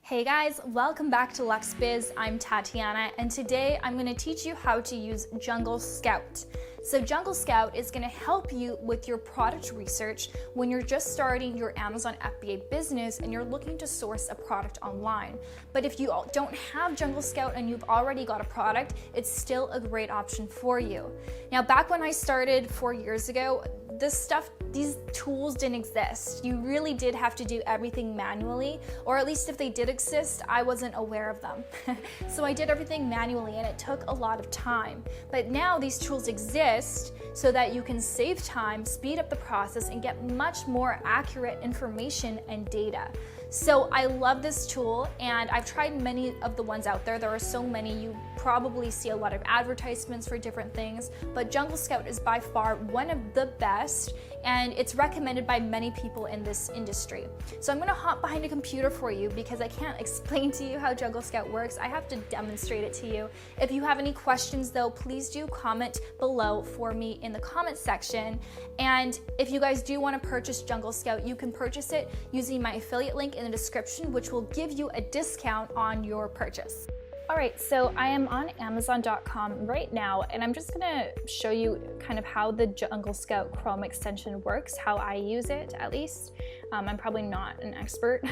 Hey guys, welcome back to Lux Biz. I'm Tatiana, and today I'm going to teach you how to use Jungle Scout. So Jungle Scout is going to help you with your product research when you're just starting your Amazon FBA business and you're looking to source a product online. But if you don't have Jungle Scout and you've already got a product, it's still a great option for you. Now, back when I started 4 years ago, these tools didn't exist. You really did have to do everything manually, or at least if they did exist, I wasn't aware of them. So I did everything manually and it took a lot of time. But now these tools exist so that you can save time, speed up the process, and get much more accurate information and data. So I love this tool, and I've tried many of the ones out there. There are so many. You probably see a lot of advertisements for different things, but Jungle Scout is by far one of the best, and it's recommended by many people in this industry. So I'm gonna hop behind a computer for you because I can't explain to you how Jungle Scout works. I have to demonstrate it to you. If you have any questions though, please do comment below for me in the comment section. And if you guys do wanna purchase Jungle Scout, you can purchase it using my affiliate link in the description, which will give you a discount on your purchase. All right, so I am on Amazon.com right now, and I'm just gonna show you kind of how the Jungle Scout Chrome extension works, how I use it at least. I'm probably not an expert,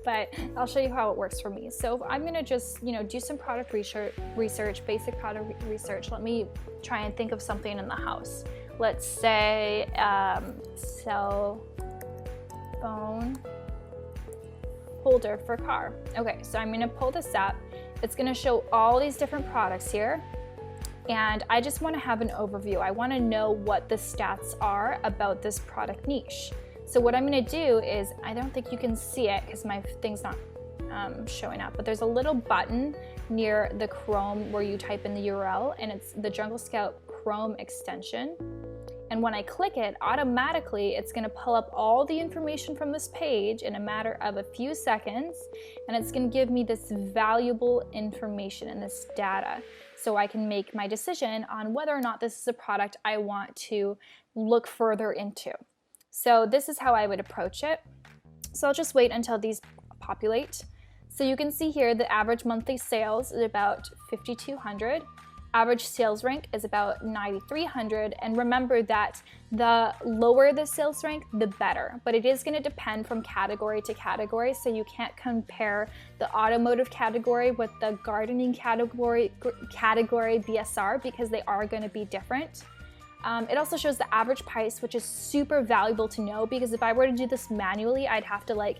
but I'll show you how it works for me. So I'm gonna just, do some product research, basic product research. Let me try and think of something in the house. Let's say cell phone holder for car. Okay, so I'm gonna pull this up. It's gonna show all these different products here, and I just wanna have an overview. I wanna know what the stats are about this product niche. So what I'm gonna do is, I don't think you can see it because my thing's not showing up, but there's a little button near the Chrome where you type in the URL, and it's the Jungle Scout Chrome extension. And when I click it, automatically it's gonna pull up all the information from this page in a matter of a few seconds, and it's gonna give me this valuable information and this data so I can make my decision on whether or not this is a product I want to look further into. So this is how I would approach it. So I'll just wait until these populate. So you can see here the average monthly sales is about 5,200. Average sales rank is about 9,300, and remember that the lower the sales rank, the better, but it is going to depend from category to category, so you can't compare the automotive category with the gardening category BSR because they are going to be different. It also shows the average price, which is super valuable to know because if I were to do this manually, I'd have to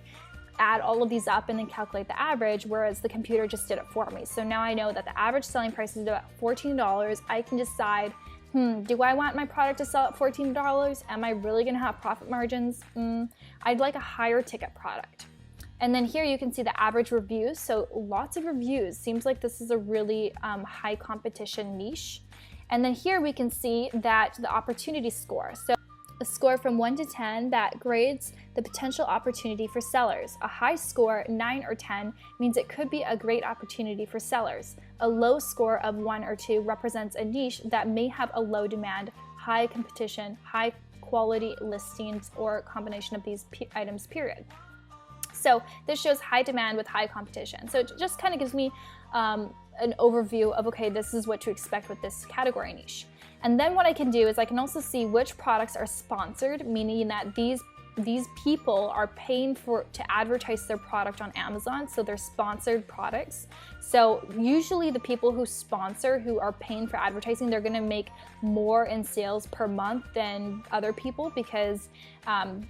add all of these up and then calculate the average, whereas the computer just did it for me. So now I know that the average selling price is about $14. I can decide, do I want my product to sell at $14? Am I really gonna have profit margins? I'd like a higher ticket product. And then here you can see the average reviews. So lots of reviews. Seems like this is a really high competition niche. And then here we can see that the opportunity score. So a score from 1 to 10 that grades the potential opportunity for sellers. A high score, 9 or 10, means it could be a great opportunity for sellers. A low score of 1 or 2 represents a niche that may have a low demand, high competition, high quality listings, or a combination of these items, period. So this shows high demand with high competition. So it just kind of gives me an overview of, okay, this is what to expect with this category niche. And then what I can do is I can also see which products are sponsored, meaning that these people are paying to advertise their product on Amazon, so they're sponsored products. So usually the people who sponsor, who are paying for advertising, they're gonna make more in sales per month than other people because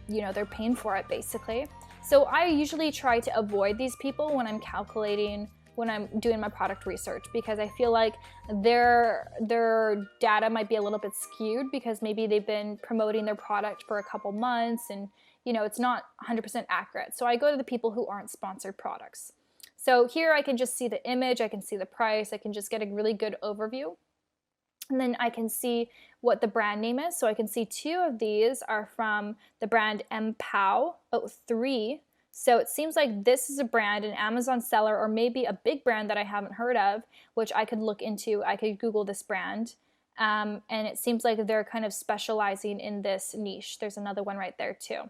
they're paying for it basically. So I usually try to avoid these people when I'm doing my product research because I feel like their data might be a little bit skewed because maybe they've been promoting their product for a couple months and it's not 100% accurate. So I go to the people who aren't sponsored products. So here I can just see the image, I can see the price, I can just get a really good overview. And then I can see what the brand name is. So I can see 2 of these are from the brand MPOW. 3. So it seems like this is a brand, an Amazon seller, or maybe a big brand that I haven't heard of, which I could look into. I could Google this brand. And it seems like they're kind of specializing in this niche. There's another one right there too.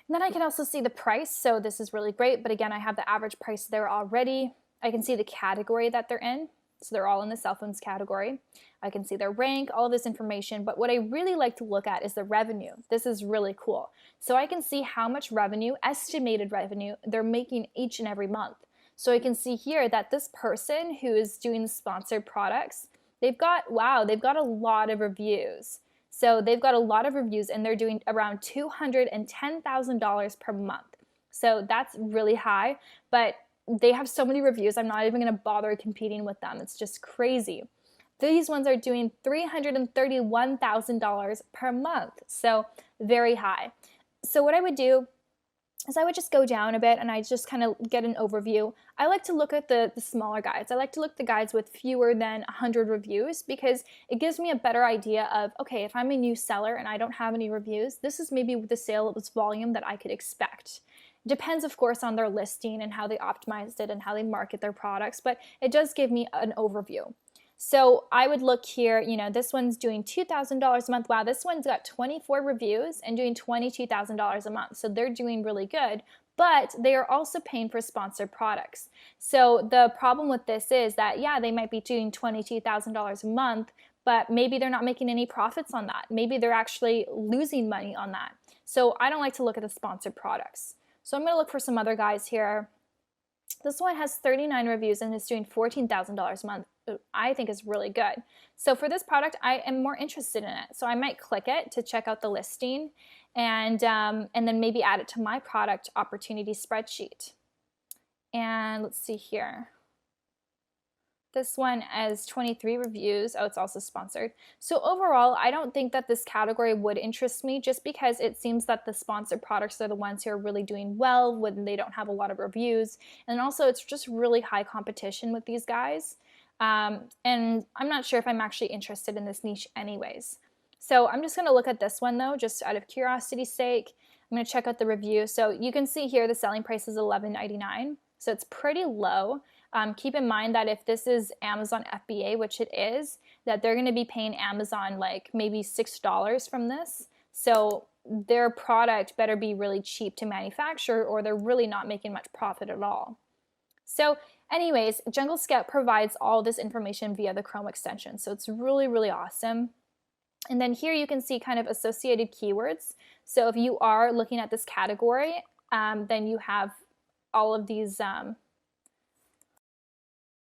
And then I can also see the price, so this is really great, but again, I have the average price there already. I can see the category that they're in, so they're all in the cell phones category. I can see their rank, all of this information, but what I really like to look at is the revenue. This is really cool. So I can see how much revenue, estimated revenue, they're making each and every month. So I can see here that this person who is doing the sponsored products, they've got a lot of reviews. So they've got a lot of reviews and they're doing around $210,000 per month. So that's really high, but they have so many reviews, I'm not even going to bother competing with them. It's just crazy. These ones are doing $331,000 per month. So very high. So what I would do is I would just go down a bit and I just kind of get an overview. I like to look at the smaller guides. I like to look at the guides with fewer than 100 reviews because it gives me a better idea of, okay, if I'm a new seller and I don't have any reviews, this is maybe the sales volume that I could expect. Depends, of course, on their listing and how they optimized it and how they market their products, but it does give me an overview. So I would look here, you know, this one's doing $2,000 a month. Wow, this one's got 24 reviews and doing $22,000 a month. So they're doing really good, but they are also paying for sponsored products. So the problem with this is that, yeah, they might be doing $22,000 a month, but maybe they're not making any profits on that. Maybe they're actually losing money on that. So I don't like to look at the sponsored products. So I'm going to look for some other guys here. This one has 39 reviews and is doing $14,000 a month. I think is really good. So for this product, I am more interested in it. So I might click it to check out the listing and then maybe add it to my product opportunity spreadsheet. And let's see here. This one has 23 reviews. Oh, it's also sponsored. So overall, I don't think that this category would interest me just because it seems that the sponsored products are the ones who are really doing well when they don't have a lot of reviews. And also it's just really high competition with these guys. And I'm not sure if I'm actually interested in this niche anyways. So I'm just going to look at this one though, just out of curiosity's sake. I'm going to check out the review. So you can see here the selling price is $11.99. So it's pretty low. Keep in mind that if this is Amazon FBA, which it is, that they're going to be paying Amazon like maybe $6 from this. So their product better be really cheap to manufacture or they're really not making much profit at all. So anyways, Jungle Scout provides all this information via the Chrome extension. So it's really, really awesome. And then here you can see kind of associated keywords. So if you are looking at this category, then you have all of these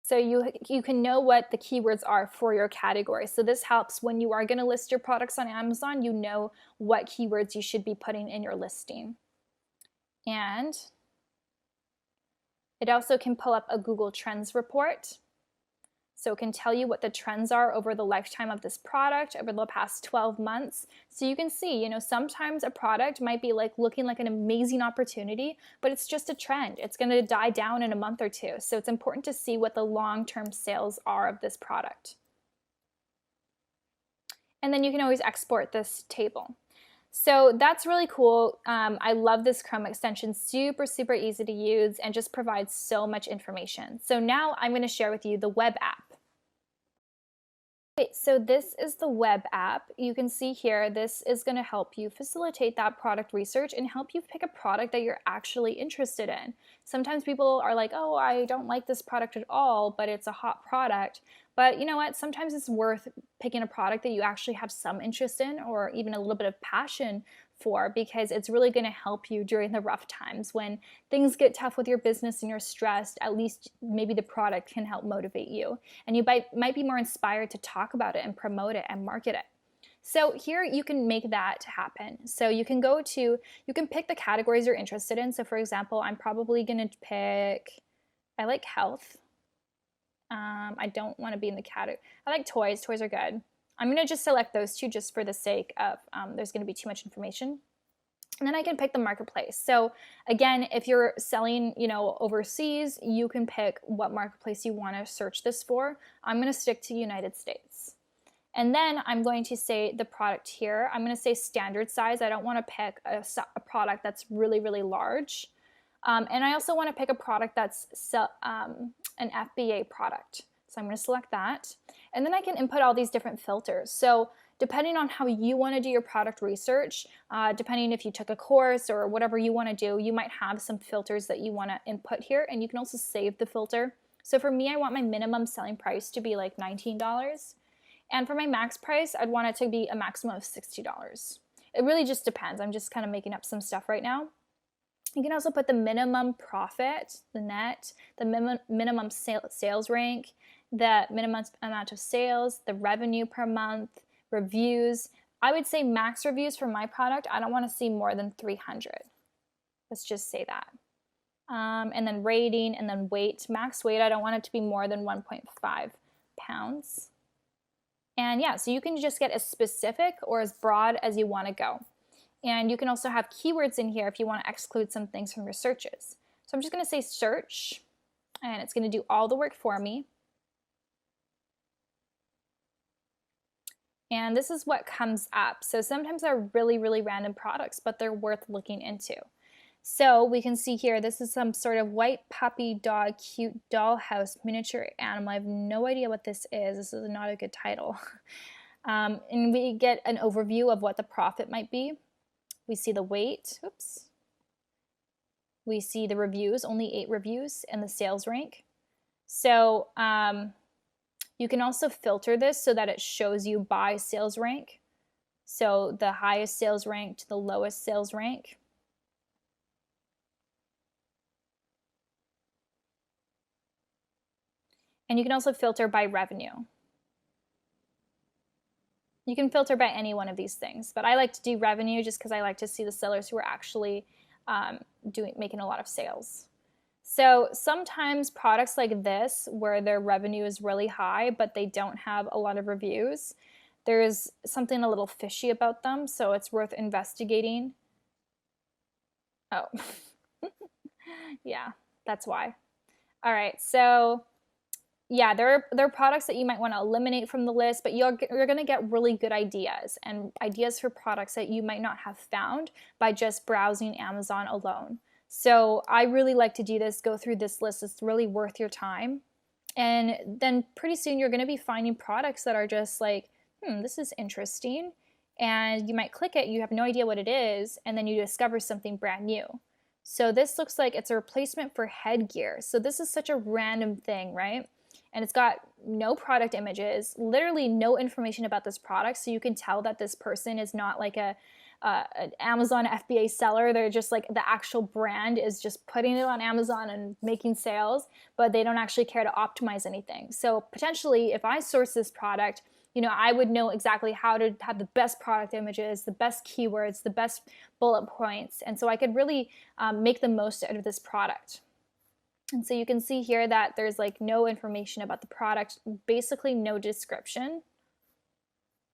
so you can know what the keywords are for your category. So this helps when you are going to list your products on Amazon, you know what keywords you should be putting in your listing. And it also can pull up a Google Trends report. So it can tell you what the trends are over the lifetime of this product over the past 12 months. So you can see, you know, sometimes a product might be like looking like an amazing opportunity, but it's just a trend. It's going to die down in a month or two. So it's important to see what the long-term sales are of this product. And then you can always export this table. So that's really cool. I love this Chrome extension, super, super easy to use and just provides so much information. So now I'm going to share with you the web app. Okay, so this is the web app. You can see here, this is going to help you facilitate that product research and help you pick a product that you're actually interested in. Sometimes people are like, oh, I don't like this product at all, but it's a hot product. But you know what? Sometimes it's worth picking a product that you actually have some interest in or even a little bit of passion for because it's really going to help you during the rough times when things get tough with your business and you're stressed. At least maybe the product can help motivate you and you might be more inspired to talk about it and promote it and market it. So here you can make that happen. So you can pick the categories you're interested in. So for example, I'm probably going to pick, I like health. I don't want to be in the category. I like toys. Toys are good. I'm going to just select those two just for the sake of there's going to be too much information. And then I can pick the marketplace. So again, if you're selling, you know, overseas, you can pick what marketplace you want to search this for. I'm going to stick to United States. And then I'm going to say the product here. I'm going to say standard size. I don't want to pick a product that's really, really large. And I also want to pick a product that's an FBA product. So I'm going to select that. And then I can input all these different filters. So depending on how you want to do your product research, depending if you took a course or whatever you want to do, you might have some filters that you want to input here, and you can also save the filter. So for me, I want my minimum selling price to be like $19. And for my max price, I'd want it to be a maximum of $60. It really just depends. I'm just kind of making up some stuff right now. You can also put the minimum profit, the net, the minimum sales rank, the minimum amount of sales, the revenue per month, reviews. I would say max reviews for my product, I don't want to see more than 300. Let's just say that. And then rating, and then weight. Max weight, I don't want it to be more than 1.5 pounds. And yeah, so you can just get as specific or as broad as you want to go. And you can also have keywords in here if you want to exclude some things from your searches. So I'm just going to say search, and it's going to do all the work for me. And this is what comes up. So sometimes they're really, really random products, but they're worth looking into. So we can see here, this is some sort of white puppy dog, cute dollhouse miniature animal. I have no idea what this is. This is not a good title. And we get an overview of what the profit might be. We see the weight, oops. We see the reviews, only 8 reviews, and the sales rank. So you can also filter this so that it shows you by sales rank. So the highest sales rank to the lowest sales rank. And you can also filter by revenue. You can filter by any one of these things, but I like to do revenue just because I like to see the sellers who are actually making a lot of sales. So sometimes products like this, where their revenue is really high, but they don't have a lot of reviews, there's something a little fishy about them, so it's worth investigating. Oh, yeah, that's why. All right, so yeah, there are products that you might want to eliminate from the list, but you're going to get really good ideas, and ideas for products that you might not have found by just browsing Amazon alone. So I really like to do this, go through this list. It's really worth your time. And then pretty soon you're going to be finding products that are just like, this is interesting. And you might click it, you have no idea what it is, and then you discover something brand new. So this looks like it's a replacement for headgear. So this is such a random thing, right? And it's got no product images, literally no information about this product, so you can tell that this person is not like an Amazon FBA seller. They're just like, the actual brand is just putting it on Amazon and making sales, but they don't actually care to optimize anything. So potentially, if I source this product, I would know exactly how to have the best product images, the best keywords, the best bullet points, and so I could really make the most out of this product. And so you can see here that there's like no information about the product, basically no description.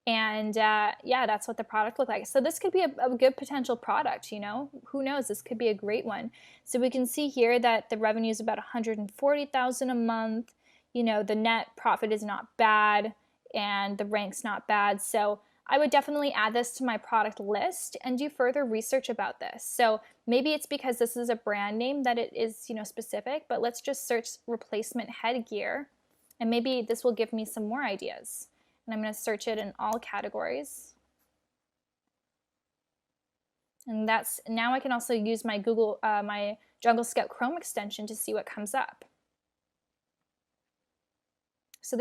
And yeah, that's what the product looked like. So this could be a good potential product, who knows, this could be a great one. So we can see here that the revenue is about $140,000 a month. The net profit is not bad, and the rank's not bad. So I would definitely add this to my product list and do further research about this. So maybe it's because this is a brand name that it is, specific, but let's just search replacement headgear, and maybe this will give me some more ideas. And I'm going to search it in all categories. And now I can also use my my Jungle Scout Chrome extension to see what comes up. So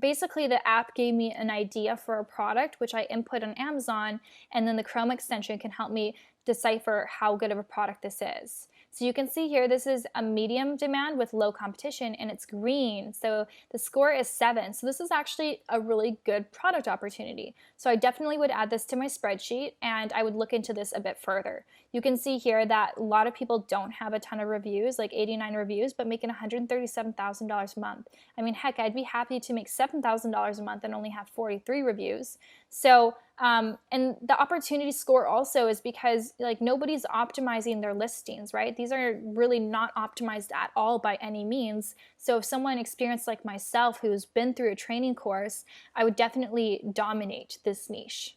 basically, the app gave me an idea for a product, which I input on Amazon, and then the Chrome extension can help me decipher how good of a product this is. So you can see here, this is a medium demand with low competition, and it's green. So the score is 7. So this is actually a really good product opportunity. So I definitely would add this to my spreadsheet, and I would look into this a bit further. You can see here that a lot of people don't have a ton of reviews, like 89 reviews, but making $137,000 a month. I mean, heck, I'd be happy to make $7,000 a month and only have 43 reviews. So, and the opportunity score also is because like nobody's optimizing their listings, right? These are really not optimized at all by any means. So if someone experienced like myself who's been through a training course, I would definitely dominate this niche.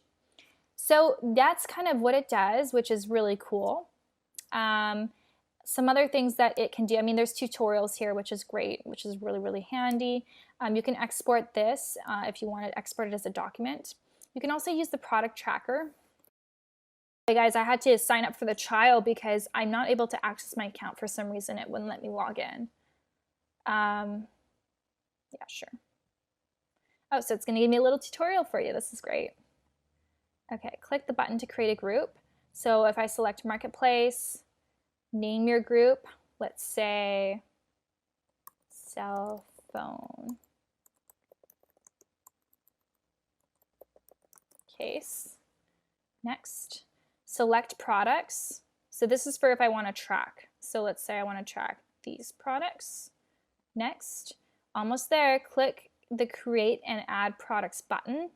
So that's kind of what it does, which is really cool. Some other things that it can do, I mean, there's tutorials here, which is great, which is really, really handy. You can export this if you want to export it as a document. You can also use the product tracker. Hey guys, I had to sign up for the trial because I'm not able to access my account for some reason. It wouldn't let me log in. Yeah, sure. Oh, so it's going to give me a little tutorial for you. This is great. Okay, click the button to create a group. So if I select Marketplace, name your group, let's say cell phone case. Next, select products. So this is for if I want to track. So let's say I want to track these products. Next, almost there, click the Create and Add Products button.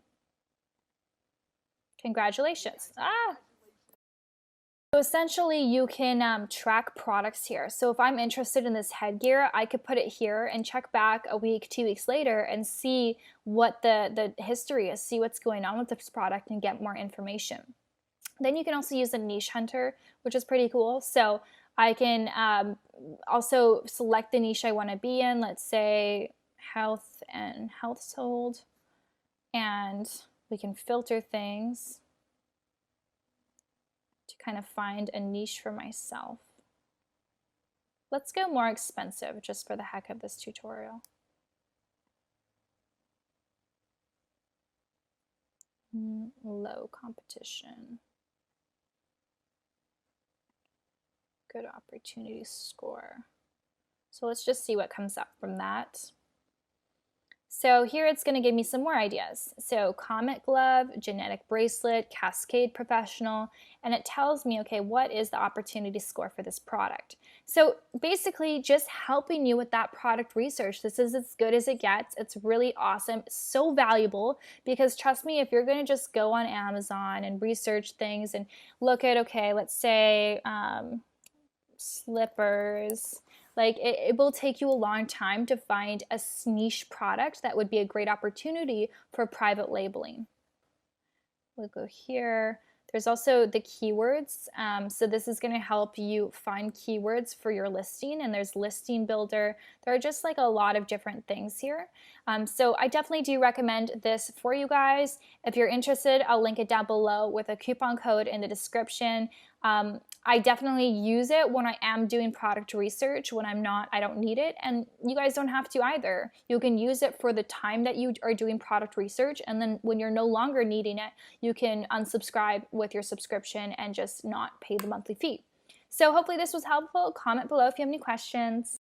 Congratulations. So essentially you can track products here. So if I'm interested in this headgear, I could put it here and check back a week, 2 weeks later and see what the history is, see what's going on with this product and get more information. Then you can also use a niche hunter, which is pretty cool. So I can also select the niche I want to be in, let's say health and household, and we can filter things to kind of find a niche for myself. Let's go more expensive just for the heck of this tutorial. Low competition. Good opportunity score. So let's just see what comes up from that. So here it's going to give me some more ideas. So Comet Glove, Genetic Bracelet, Cascade Professional, and it tells me, okay, what is the opportunity score for this product? So basically just helping you with that product research. This is as good as it gets. It's really awesome. It's so valuable because trust me, if you're going to just go on Amazon and research things and look at, okay, let's say slippers, like it will take you a long time to find a niche product that would be a great opportunity for private labeling. We'll go here. There's also the keywords. So this is going to help you find keywords for your listing, and there's Listing Builder. There are just like a lot of different things here. So I definitely do recommend this for you guys. If you're interested, I'll link it down below with a coupon code in the description. I definitely use it when I am doing product research. When I'm not, I don't need it. And you guys don't have to either. You can use it for the time that you are doing product research. And then when you're no longer needing it, you can unsubscribe with your subscription and just not pay the monthly fee. So hopefully this was helpful. Comment below if you have any questions.